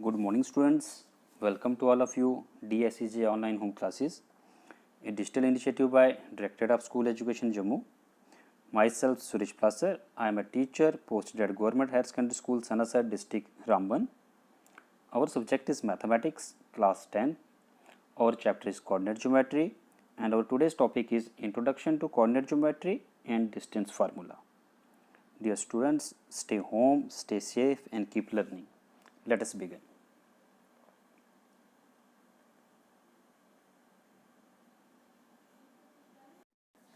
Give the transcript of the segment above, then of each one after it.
Good morning, students. Welcome to all of you. DSEJ online home classes, a digital initiative by Directorate of School Education Jammu. Myself Suresh Placer. I am a teacher posted at Government Higher Secondary School, Sanasar district, Ramban. Our subject is mathematics, class 10. Our chapter is coordinate geometry, and our today's topic is introduction to coordinate geometry and distance formula. Dear students, stay home, stay safe, and keep learning. Let us begin.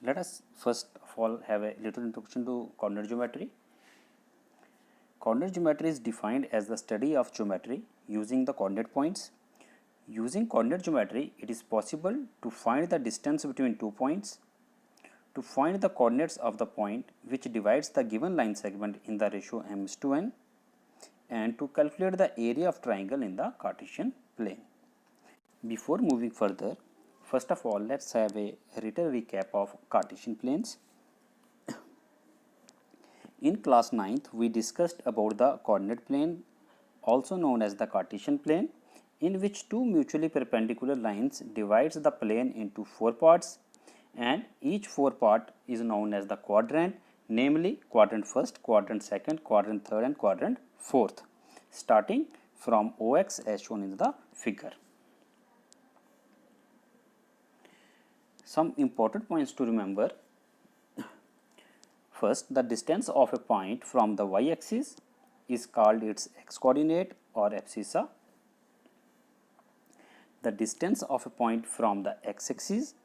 Let us first of all have a little introduction to coordinate geometry. Coordinate geometry is defined as the study of geometry using the coordinate points. Using coordinate geometry, it is possible to find the distance between 2 points, to find the coordinates of the point which divides the given line segment in the ratio m:n, and to calculate the area of triangle in the Cartesian plane. Before moving further, first of all, let's have a written recap of Cartesian planes. In class 9th, we discussed about the coordinate plane, also known as the Cartesian plane, in which two mutually perpendicular lines divides the plane into 4 parts, and each 4 part is known as the quadrant, namely quadrant first, quadrant second, quadrant third, and quadrant fourth, starting from OX as shown in the figure. Some important points to remember. First, the distance of a point from the y-axis is called its x-coordinate or abscissa. The distance of a point from the x-axis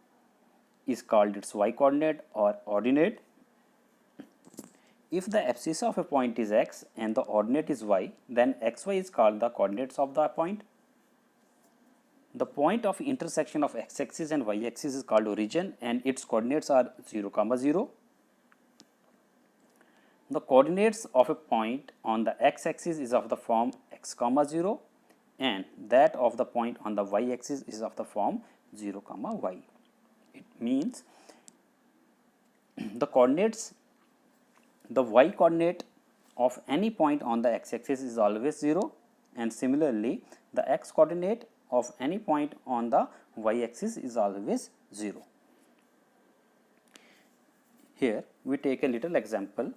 is called its y-coordinate or ordinate. If the abscissa of a point is x and the ordinate is y, then xy is called the coordinates of the point. The point of intersection of x-axis and y-axis is called origin, and its coordinates are 0, 0. The coordinates of a point on the x-axis is of the form x, 0, and that of the point on the y-axis is of the form 0, y. It means the coordinates, the y-coordinate of any point on the x-axis is always 0, and similarly the x-coordinate of any point on the y-axis is always 0. Here we take a little example.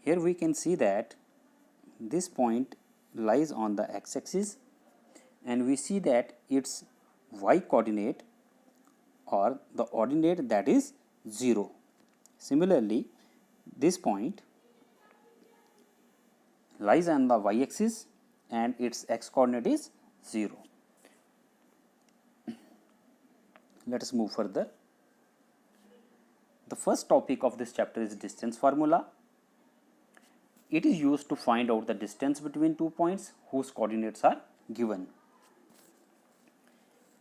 Here we can see that this point lies on the x-axis, and we see that its y-coordinate or the ordinate, that is 0. Similarly, this point lies on the y-axis and its x-coordinate is 0. Let us move further. The first topic of this chapter is distance formula. It is used to find out the distance between 2 points whose coordinates are given.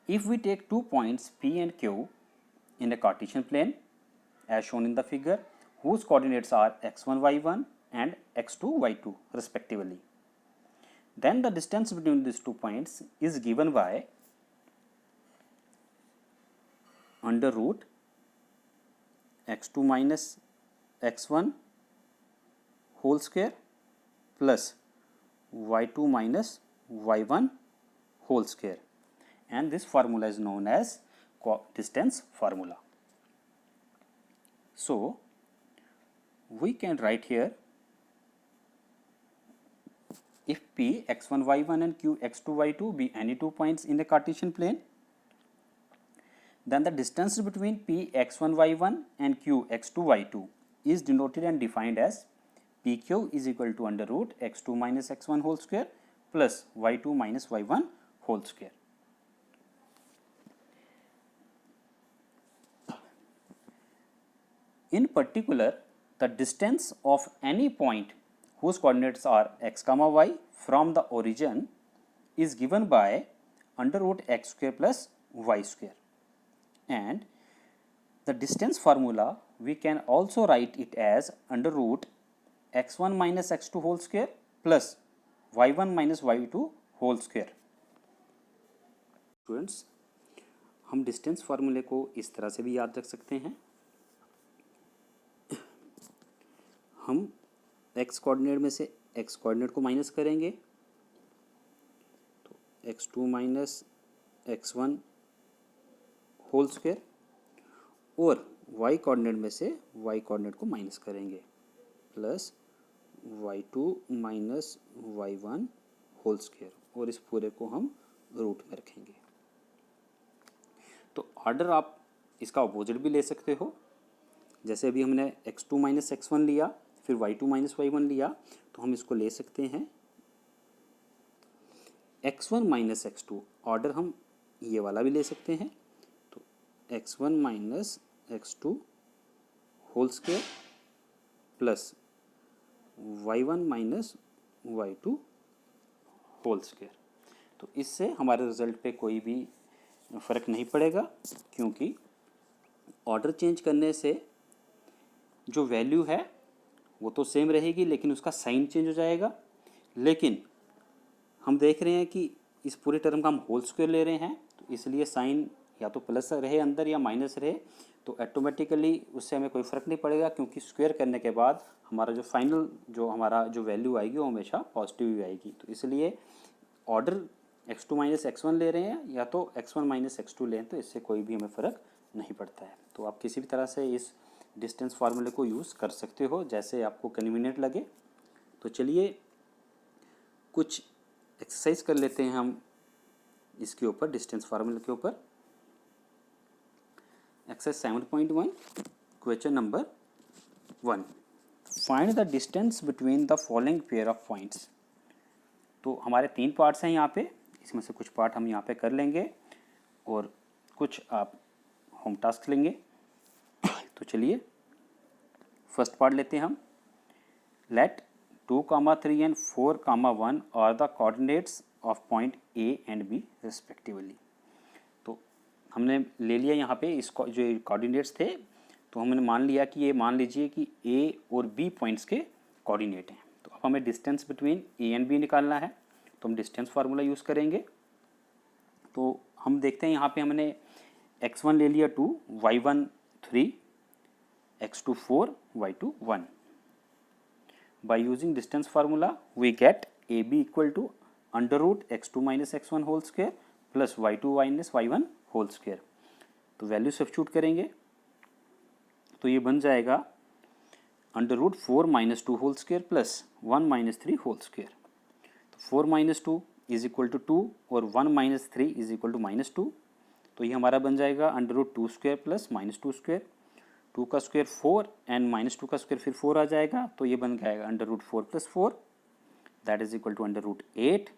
If we take 2 points P and Q in a Cartesian plane as shown in the figure, whose coordinates are x1, y1 and x2, y2 respectively, then the distance between these 2 points is given by under root x2 minus x1 whole square plus y2 minus y1 whole square, and this formula is known as distance formula. So, we can write here, if P x1 y1 and Q x2 y2 be any 2 points in a Cartesian plane, then the distance between P x1 y1 and Q x2 y2 is denoted and defined as PQ is equal to under root x2 minus x1 whole square plus y2 minus y1 whole square. In particular, the distance of any point whose coordinates are x, y from the origin is given by under root x square plus y square, and the distance formula we can also write it as under root x1 minus x2 whole square plus y1 minus y2 whole square. Students, हम distance फार्मूले को इस तरह से भी याद रख सकते हैं. हम x कोऑर्डिनेट में से x कोऑर्डिनेट को माइनस करेंगे x2 minus x1 whole square, और y कोऑर्डिनेट में से y कोऑर्डिनेट को माइनस करेंगे, plus y2 minus y1 whole square, और इस पूरे को हम रूट में रखेंगे। तो ऑर्डर आप इसका अपोजिट भी ले सकते हो, जैसे अभी हमने x2 माइनस x1 लिया, फिर y2 माइनस y1 लिया, तो हम इसको ले सकते हैं x1 माइनस x2। ऑर्डर हम ये वाला भी ले सकते हैं, तो x1 minus x2 whole square plus y1 minus y2 whole square. तो इससे हमारे रिजल्ट पे कोई भी फ़र्क नहीं पड़ेगा, क्योंकि ऑर्डर चेंज करने से जो वैल्यू है वो तो सेम रहेगी, लेकिन उसका साइन चेंज हो जाएगा। लेकिन हम देख रहे हैं कि इस पूरे टर्म का हम होल स्क्वायर ले रहे हैं, तो इसलिए साइन या तो प्लस रहे अंदर या माइनस रहे, तो ऑटोमेटिकली उससे हमें कोई फ़र्क नहीं पड़ेगा, क्योंकि स्क्वायर करने के बाद हमारा जो फाइनल हमारा जो वैल्यू आएगी वो हमेशा पॉजिटिव ही आएगी। तो इसलिए ऑर्डर x2 माइनस x1 ले रहे हैं या तो x1 माइनस x2 लें, तो इससे कोई भी हमें फ़र्क नहीं पड़ता है। तो आप किसी भी तरह से इस डिस्टेंस फार्मूले को यूज़ कर सकते हो, जैसे आपको कन्वीनियंट लगे। तो चलिए कुछ एक्सरसाइज कर लेते हैं हम इसके ऊपर, डिस्टेंस फार्मूले के ऊपर। Exercise 7.1 question number 1, find the distance between the following pair of points. तो हमारे 3 पार्ट्स हैं यहाँ पे, इसमें से कुछ पार्ट हम यहाँ पे कर लेंगे और कुछ आप होम टास्क लेंगे। तो चलिए फर्स्ट पार्ट लेते हैं हम। Let 2, 3 and 4, 1 are the coordinates of point A and B respectively. तो हमने ले लिया यहाँ पे इसको जो कोऑर्डिनेट्स थे, तो हमने मान लिया कि ये मान लीजिए कि ए और बी पॉइंट्स के कोऑर्डिनेट हैं। तो अब हमें distance between A and B निकालना है, तो हम डिस्टेंस फार्मूला यूज़ करेंगे। तो हम देखते हैं यहाँ पे हमने x1 ले लिया 2, y1 3, x2 4, y2 1। By using distance formula we get AB equal to under root x2 minus x1 whole square plus y2 minus y1 whole square। तो वैल्यू सब्स्टिट्यूट करेंगे तो ये बन जाएगा under root 4 minus 2 whole square plus 1 minus 3 whole square. तो 4 minus 2 is equal to 2 और 1 minus 3 is equal to minus 2। तो ये हमारा बन जाएगा under root 2 square plus minus 2 square. 2 का स्क्वायर 4 एंड माइनस 2 का स्क्वायर फिर 4 आ जाएगा, तो ये बन जाएगा under root 4 plus 4, that is equal to under root 8।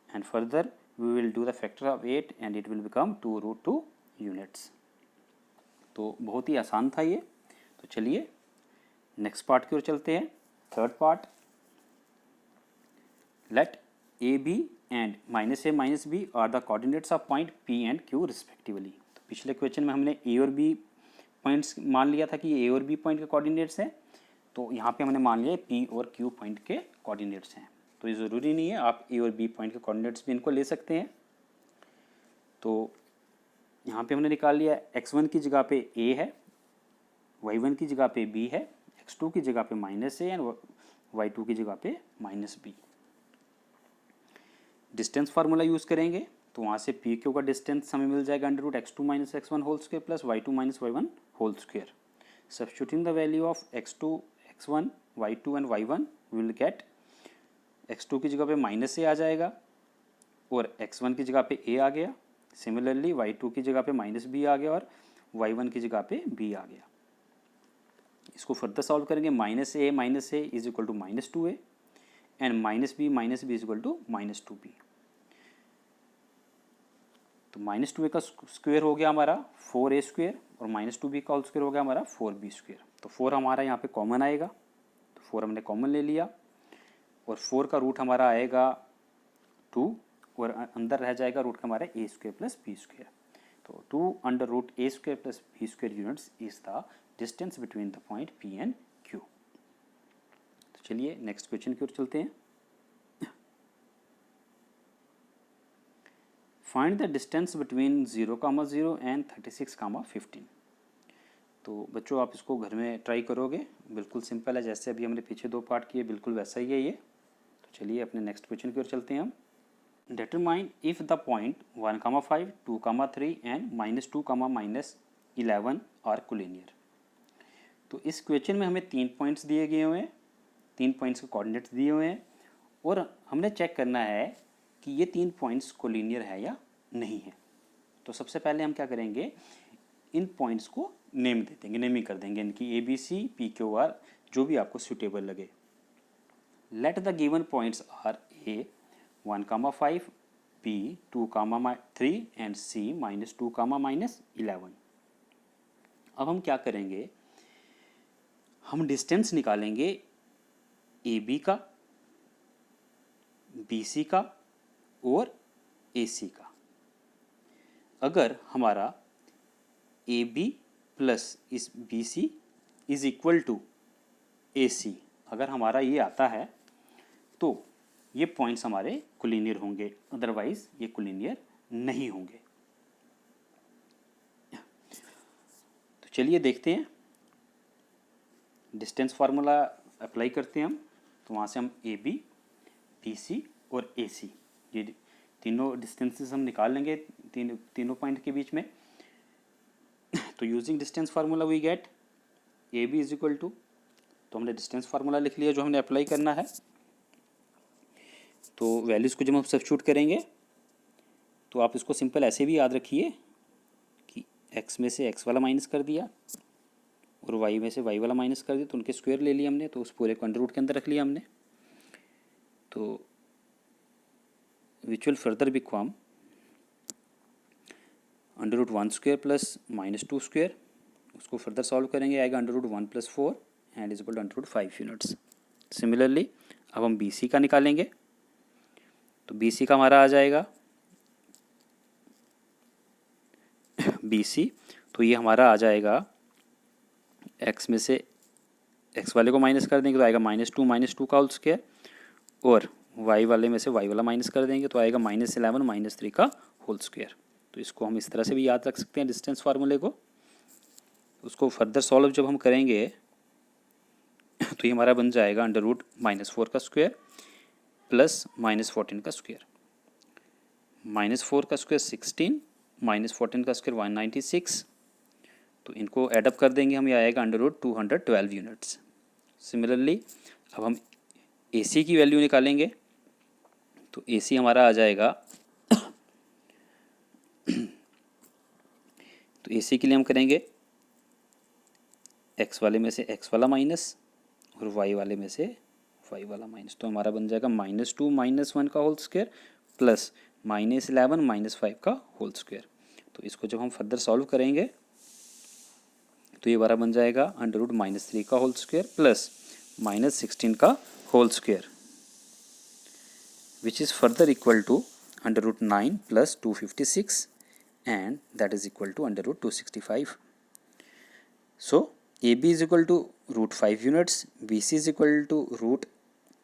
And further we will do the factor of 8 and it will become 2 root 2 units. तो बहुत ही आसान था ये। तो चलिए नेक्स्ट पार्ट की ओर चलते हैं। Third part, let A B and minus A minus B are the coordinates of point P and Q respectively. तो पिछले क्वेश्चन में हमने ए और बी पॉइंट्स मान लिया था कि ये ए और बी पॉइंट के कोऑर्डिनेट्स हैं, तो यहाँ पे हमने मान लिया पी और क्यू पॉइंट के कोऑर्डिनेट्स हैं। तो ये ज़रूरी नहीं है, आप ए और बी पॉइंट के कोऑर्डिनेट्स भी इनको ले सकते हैं। तो यहाँ पे हमने निकाल लिया x1 की जगह पे a है, y1 की जगह पे b है, x2 की जगह पे माइनस ए एंड y2 की जगह पे minus B. Distance formula use करेंगे तो वहाँ से पी क्यू का डिस्टेंस हमें मिल जाएगा under root x2 minus x1 whole square plus y2 minus y1 whole square. Substituting the value of x2, x1, y2 and y1 we will get x2 की जगह पे माइनस ए आ जाएगा और x1 की जगह पे a आ गया। सिमिलरली y2 की जगह पे माइनस बी आ गया और y1 की जगह पे b आ गया। इसको फर्दर सॉल्व करेंगे, minus A is equal to minus 2a and minus B is equal to minus 2b। तो माइनस 2a का स्क्वायर हो गया हमारा 4a स्क्वायर और माइनस 2b का होल स्क्वायर हो गया हमारा 4b स्क्वायर। तो 4 हमारा यहाँ पे कॉमन आएगा, तो 4 हमने कॉमन ले लिया और 4 का रूट हमारा आएगा 2 और अंदर रह जाएगा रूट का हमारा a square plus b square. तो 2 under root a square plus b square units is the distance between the point p and q। तो चलिए नेक्स्ट क्वेश्चन की ओर चलते हैं। Find the distance between 0, 0 and 36, 15। तो बच्चों आप इसको घर में ट्राई करोगे, बिल्कुल सिंपल है, जैसे अभी हमने पीछे 2 पार्ट किए बिल्कुल वैसा ही है ये। तो चलिए अपने नेक्स्ट क्वेश्चन की ओर चलते हैं हम। determine if the point 1, 5, 2, 3 and -2, -11 are collinear। तो इस क्वेश्चन में हमें 3 पॉइंट्स दिए गए हुए हैं, 3 पॉइंट्स के कोऑर्डिनेट्स दिए हुए हैं और हमने चेक करना है कि ये 3 पॉइंट्स कोलिनियर है या नहीं है। तो सबसे पहले हम क्या करेंगे, इन पॉइंट्स को नेम दे देंगे, नेमिंग कर देंगे इनकी ABC, PQR, जो भी आपको सूटेबल लगे। Let the given points are A 1, 5, B 2, 3 and C -2, -11। अब हम क्या करेंगे, हम डिस्टेंस निकालेंगे AB का, BC का और AC का। अगर हमारा AB प्लस इस BC is equal to AC, अगर हमारा ये आता है तो ये पॉइंट्स हमारे कोलिनियर होंगे, अदरवाइज ये कोलिनियर नहीं होंगे। तो चलिए देखते हैं, डिस्टेंस फार्मूला अप्लाई करते हैं हम। तो वहाँ से हम AB, BC और AC ये तीनों डिस्टेंसेस हम निकाल लेंगे तीनों पॉइंट के बीच में। तो using distance formula we get AB is equal to, तो हमने डिस्टेंस फार्मूला लिख लिया जो हमने अप्लाई करना है। तो वैल्यूज़ को जब हम सब्स्टिट्यूट करेंगे तो आप इसको सिंपल ऐसे भी याद रखिए कि x में से x वाला माइनस कर दिया और y में से y वाला माइनस कर दिया, तो उनके स्क्वायर ले लिया हमने, तो उस पूरे को अंडर रूट के अंदर रख लिया हमने। तो which will further become under root 1 square plus -2 square, उसको फर्दर सॉल्व करेंगे, आएगा under root 1 + 4 and is equal to under root 5 units. Similarly अब हम BC का निकालेंगे, तो BC का हमारा आ जाएगा BC, तो ये हमारा आ जाएगा x में से x वाले को माइनस कर देंगे तो आएगा -2 का होल स्क्वायर, और y वाले में से y वाला माइनस कर देंगे तो आएगा -11 -3 का होल स्क्वायर। तो इसको हम इस तरह से भी याद रख सकते हैं डिस्टेंस फार्मूले को। उसको फर्दर सॉल्व जब हम करेंगे तो ये हमारा बन जाएगा अंडर रूट -4 का स्क्वायर प्लस -14 का स्क्वायर। -4 का स्क्वायर 16, -14 का स्क्वायर 196, तो इनको एडअप कर देंगे हम, ये आएगा अंडर रूट 212 यूनिट्स। सिमिलरली अब हम AC की वैल्यू निकालेंगे, तो AC हमारा आ जाएगा तो AC के लिए हम करेंगे x वाले में से x वाला माइनस और y वाले में से y वाला माइनस, तो हमारा बन जाएगा -2 -1 का होल स्क्वायर प्लस -11 -5 का होल स्क्वायर। तो इसको जब हम फर्दर सॉल्व करेंगे तो ये हमारा बन जाएगा अंडर रूट -3 का होल स्क्वायर प्लस -16 का whole square, which is further equal to under root 9 + 256 and that is equal to under root 265. So AB is equal to root 5 units, BC is equal to root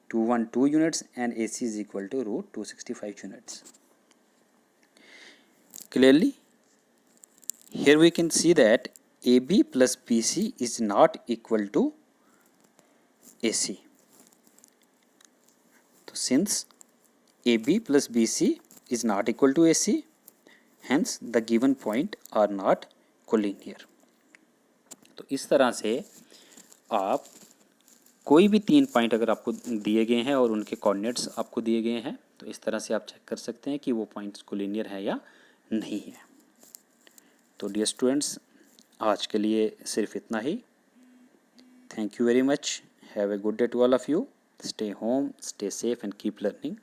212 units and AC is equal to root 265 units. Clearly here we can see that AB plus BC is not equal to AC. So since AB plus BC is not equal to AC, hence the given point are not collinear. तो इस तरह से आप कोई भी 3 point अगर आपको दिए गए हैं और उनके कोऑर्डिनेट्स आपको दिए गए हैं, तो इस तरह से आप चेक कर सकते हैं कि वो पॉइंट्स कोलिनियर है या नहीं है। तो डियर स्टूडेंट्स, आज के लिए सिर्फ इतना ही। Thank you very much, have a good day to all of you, stay home, stay safe and keep learning.